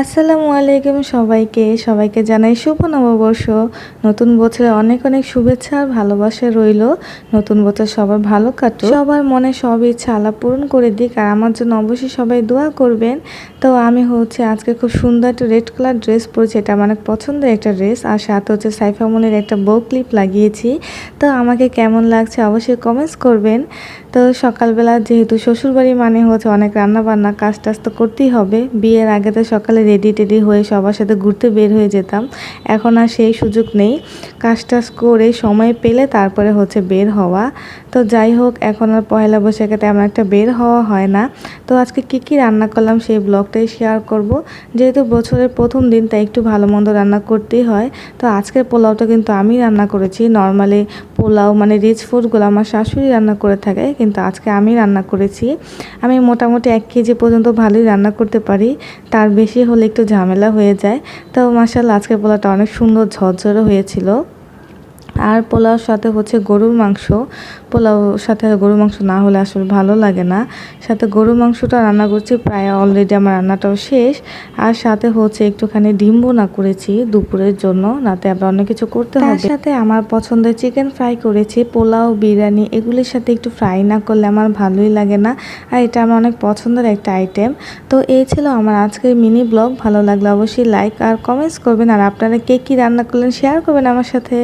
আসসালামু আলাইকুম সবাইকে জানাই শুভ নববর্ষ। নতুন বছরে অনেক অনেক শুভেচ্ছা আর ভালোবাসা রইল। নতুন বছর সবার ভালো কাটুক, সবার মনে সব ইচ্ছা আল্লাহ পূরণ করে দিক। আর আমার জন্য অবশ্যই সবাই দোয়া করবেন। তো আমি আজকে খুব সুন্দর একটা রেড কালার ড্রেস পরেছি, এটা আমার অনেক পছন্দের একটা ড্রেস। আর সাথে সাইফা মনির একটা বো ক্লিপ লাগিয়েছি। তো আমাকে কেমন লাগছে অবশ্যই কমেন্টস করবেন। তো সকালবেলা যেহেতু শ্বশুরবাড়ি মানে অনেক রান্না বান্না কাজ টাজ তো করতেই হবে। বিয়ের আগে তো সকালে রেডি টেডি হয়ে সবার সাথে ঘুরতে বের হয়ে যেতাম, এখন আর সেই সুযোগ নেই। কাজ টাজ করে সময় পেলে তারপরে বের হওয়া। তো যাই হোক, এখন আর পয়লা বৈশাখে তেমন একটা বের হওয়া হয় না। তো আজকে কি রান্না করলাম সেই ব্লগটাই শেয়ার করব। যেহেতু বছরের প্রথম দিন, তাই একটু ভালো মন্দ রান্না করতেই হয়। তো আজকের পোলাওটা কিন্তু আমি রান্না করেছি। নর্মালি পোলাও মানে রিচ ফুডগুলো আমার শাশুড়ি রান্না করে থাকে, কিন্তু আজকে আমি রান্না করেছি। আমি মোটামুটি 1 কেজি পর্যন্ত ভালোই রান্না করতে পারি, তার বেশি হলে একটু ঝামেলা হয়ে যায়। তো মাশাআল্লাহ আজকের পোলাওটা অনেক সুন্দর ঝরঝরে হয়েছিল। আর পোলাওর সাথে গরুর মাংস। পোলাও সাথে গরুর মাংস না হলে আসলে ভালো লাগে না। সাথে গরুর মাংসটা রান্না করছি, প্রায় অলরেডি আমার রান্নাটাও শেষ। আর সাথে একটুখানি ডিম ভুনা করেছি দুপুরের জন্য, রাতে আবার অনেক কিছু করতে হবে। তার সাথে আমার পছন্দের চিকেন ফ্রাই করেছি। পোলাও বিরিয়ানি এগুলির সাথে একটু ফ্রাই না করলে আমার ভালোই লাগে না। আর এটা আমার অনেক পছন্দের একটা আইটেম। তো এই ছিল আমার আজকের মিনি ব্লগ। ভালো লাগলে অবশ্যই লাইক আর কমেন্টস করবেন। আর আপনারা কে কী রান্না করলেন শেয়ার করবেন আমার সাথে।